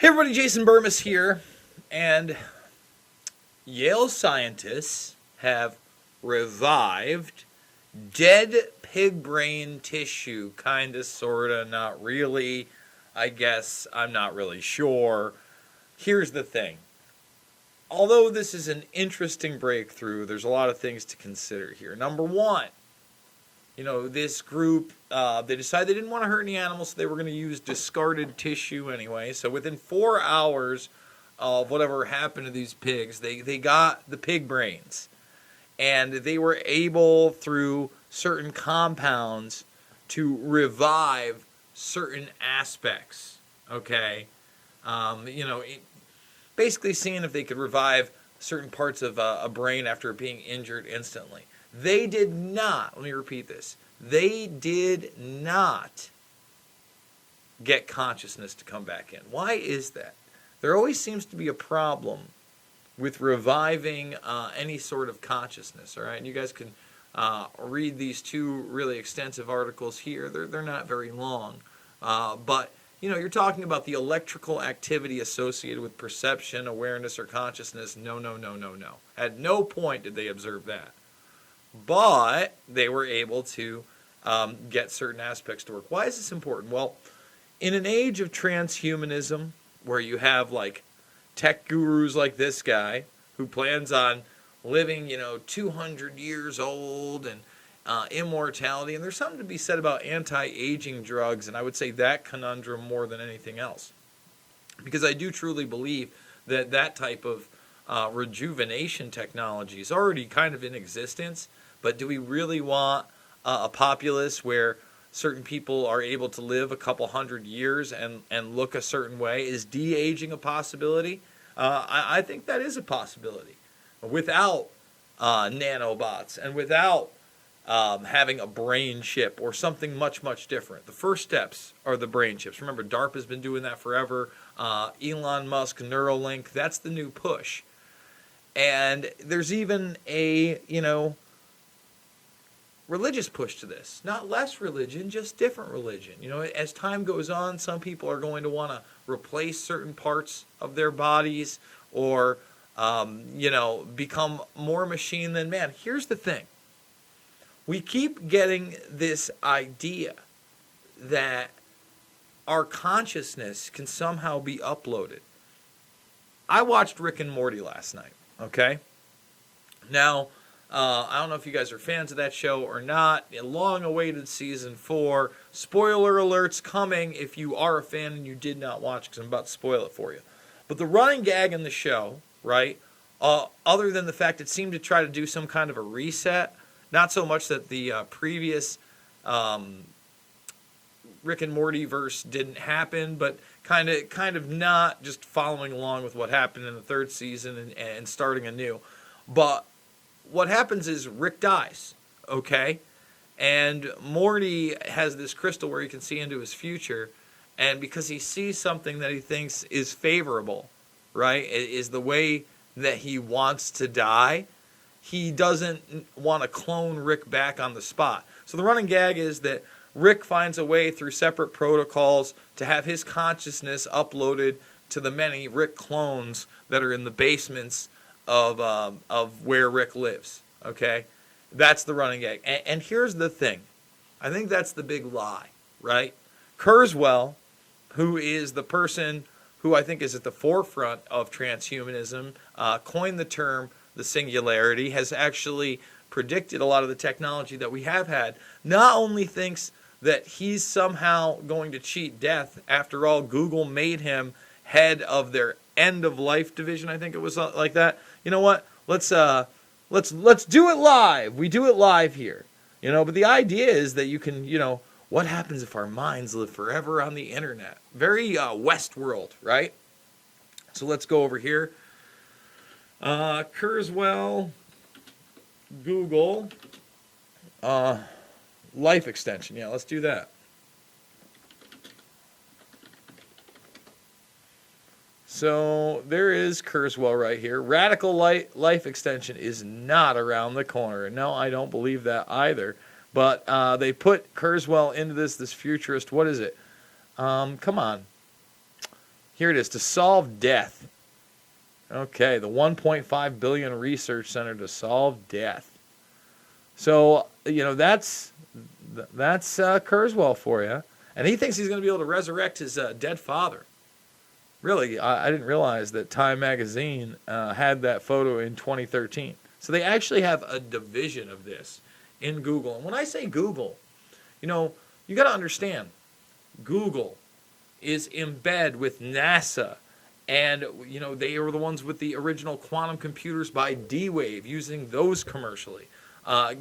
Hey everybody, Jason Burmis here, and Yale scientists have revived dead pig brain tissue, kinda, sorta, not really, I guess, I'm not really sure. Here's the thing. Although this is an interesting breakthrough, there's a lot of things to consider here. Number one, this group, they decided they didn't want to hurt any animals, so they were going to use discarded tissue anyway. So within 4 hours of whatever happened to these pigs, they got the pig brains. And they were able, through certain compounds, to revive certain aspects. Okay? Basically seeing if they could revive certain parts of a brain after being injured instantly. They did not, let me repeat this, they did not get consciousness to come back in. Why is that? There always seems to be a problem with reviving any sort of consciousness, all right? And you guys can read these two really extensive articles here. They're not very long, but you're talking about the electrical activity associated with perception, awareness, or consciousness. No. At no point did they observe that. But they were able to get certain aspects to work. Why is this important? Well, in an age of transhumanism, where you have like tech gurus like this guy who plans on living, 200 years old and immortality, and there's something to be said about anti-aging drugs, and I would say that conundrum more than anything else, because I do truly believe that type of rejuvenation technology is already kind of in existence. But do we really want a populace where certain people are able to live a couple hundred years and look a certain way? Is de-aging a possibility? I think that is a possibility. Without nanobots and without having a brain chip or something much, much different. The first steps are the brain chips. Remember, DARPA's been doing that forever. Elon Musk, Neuralink, that's the new push. And there's even a, religious push to this. Not less religion, just different religion. As time goes on, some people are going to want to replace certain parts of their bodies or, become more machine than man. Here's the thing. We keep getting this idea that our consciousness can somehow be uploaded. I watched Rick and Morty last night, okay? Now, I don't know if you guys are fans of that show or not. A long-awaited season 4. Spoiler alerts coming if you are a fan and you did not watch, because I'm about to spoil it for you. But the running gag in the show, right, other than the fact it seemed to try to do some kind of a reset, not so much that the previous Rick and Morty verse didn't happen, but kind of not just following along with what happened in the third season and starting anew. But what happens is Rick dies, okay? And Morty has this crystal where he can see into his future, and because he sees something that he thinks is favorable, right, is the way that he wants to die, he doesn't want to clone Rick back on the spot. So the running gag is that Rick finds a way through separate protocols to have his consciousness uploaded to the many Rick clones that are in the basements of where Rick lives. Okay? That's the running gag. And here's the thing. I think that's the big lie, right? Kurzweil, who is the person who I think is at the forefront of transhumanism, coined the term the singularity, has actually predicted a lot of the technology that we have had, not only thinks that he's somehow going to cheat death. After all, Google made him head of their end of life division. I think it was like that. You know what? Let's do it live. We do it live here. But the idea is that you can, what happens if our minds live forever on the internet? Very Westworld, right? So let's go over here. Kurzweil, Google, life extension. Yeah, let's do that. So there is Kurzweil right here. Radical life extension is not around the corner. No, I don't believe that either. But they put Kurzweil into this futurist. What is it? Come on. Here it is, to solve death. Okay, the 1.5 billion research center to solve death. So, that's Kurzweil for you. And he thinks he's going to be able to resurrect his dead father. Really, I didn't realize that Time Magazine had that photo in 2013. So they actually have a division of this in Google. And when I say Google, you got to understand, Google is in bed with NASA. And, they were the ones with the original quantum computers by D-Wave, using those commercially.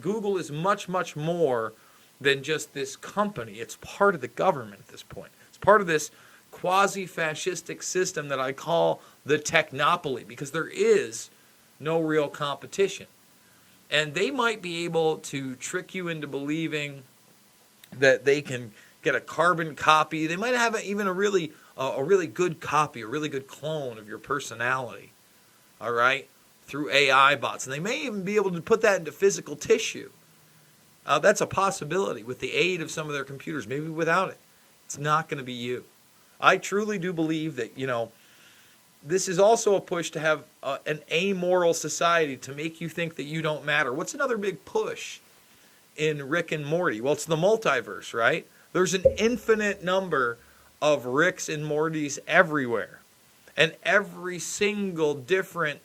Google is much, much more than just this company. It's part of the government at this point. It's part of this quasi-fascistic system that I call the Technopoly, because there is no real competition. And they might be able to trick you into believing that they can get a carbon copy. They might have even a really good copy, a really good clone of your personality, all right, through AI bots. And they may even be able to put that into physical tissue. That's a possibility with the aid of some of their computers, maybe without it. It's not going to be you. I truly do believe that, this is also a push to have an amoral society, to make you think that you don't matter. What's another big push in Rick and Morty? Well, it's the multiverse, right? There's an infinite number of Ricks and Mortys everywhere. And every single different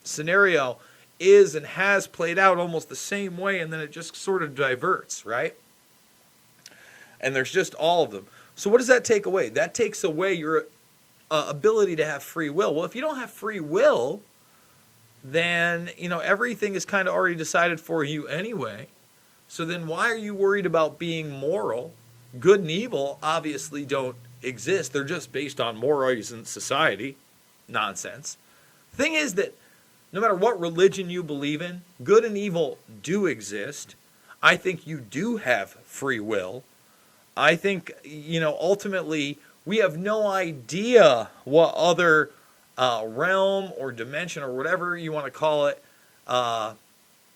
scenario is and has played out almost the same way, and then it just sort of diverts, right? And there's just all of them. So what does that take away? That takes away your ability to have free will. Well, if you don't have free will, then, everything is kind of already decided for you anyway. So then why are you worried about being moral? Good and evil obviously don't exist. They're just based on mores in society. Nonsense. Thing is that no matter what religion you believe in, good and evil do exist. I think you do have free will. I think, ultimately, we have no idea what other realm or dimension or whatever you want to call it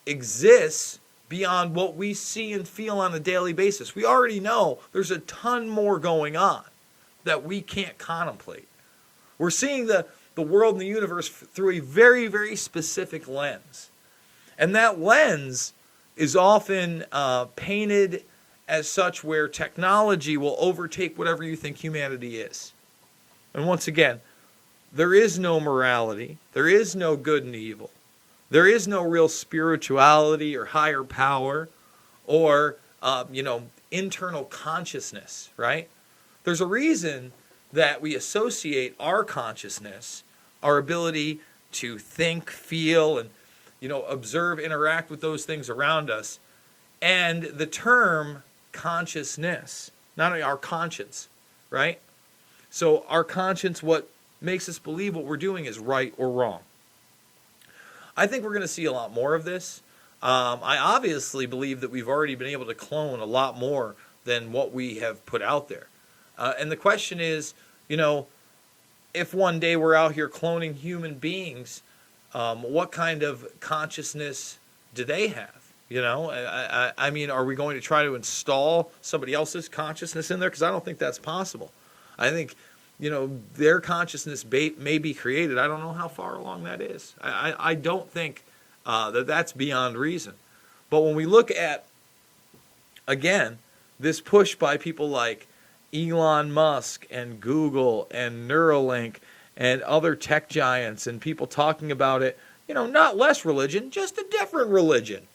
exists beyond what we see and feel on a daily basis. We already know there's a ton more going on that we can't contemplate. We're seeing the world and the universe through a very, very specific lens. And that lens is often painted as such where technology will overtake whatever you think humanity is. And once again, there is no morality. There is no good and evil. There is no real spirituality or higher power or, internal consciousness, right? There's a reason that we associate our consciousness, our ability to think, feel, and, observe, interact with those things around us, and the term consciousness, not only our conscience, right? So our conscience, what makes us believe what we're doing is right or wrong. I think we're going to see a lot more of this. I obviously believe that we've already been able to clone a lot more than what we have put out there. And the question is, if one day we're out here cloning human beings, what kind of consciousness do they have? I mean, are we going to try to install somebody else's consciousness in there? Because I don't think that's possible. I think, their consciousness may be created. I don't know how far along that is. I don't think that's beyond reason. But when we look at, again, this push by people like Elon Musk and Google and Neuralink and other tech giants and people talking about it, not less religion, just a different religion.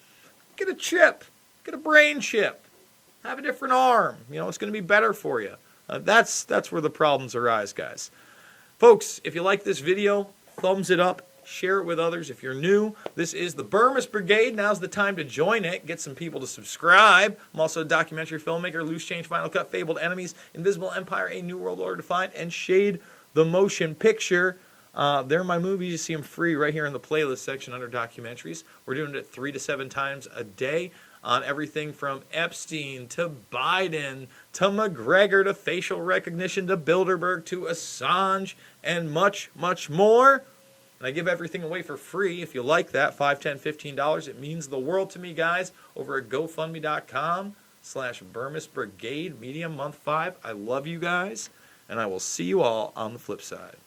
Get a chip, get a brain chip, have a different arm. It's going to be better for you. That's where the problems arise, guys. Folks, if you like this video, thumbs it up, share it with others. If you're new, this is the Burmis Brigade. Now's the time to join it. Get some people to subscribe. I'm also a documentary filmmaker, Loose Change, Final Cut, Fabled Enemies, Invisible Empire, A New World Order Defined, and Shade the Motion Picture. They're my movies. You see them free right here in the playlist section under documentaries. We're doing it 3 to 7 times a day on everything from Epstein to Biden to McGregor to facial recognition to Bilderberg to Assange and much, much more. And I give everything away for free. If you like that, $5, $10, $15, it means the world to me, guys, over at GoFundMe.com/Burmis Brigade, Medium, Month 5. I love you guys. and I will see you all on the flip side.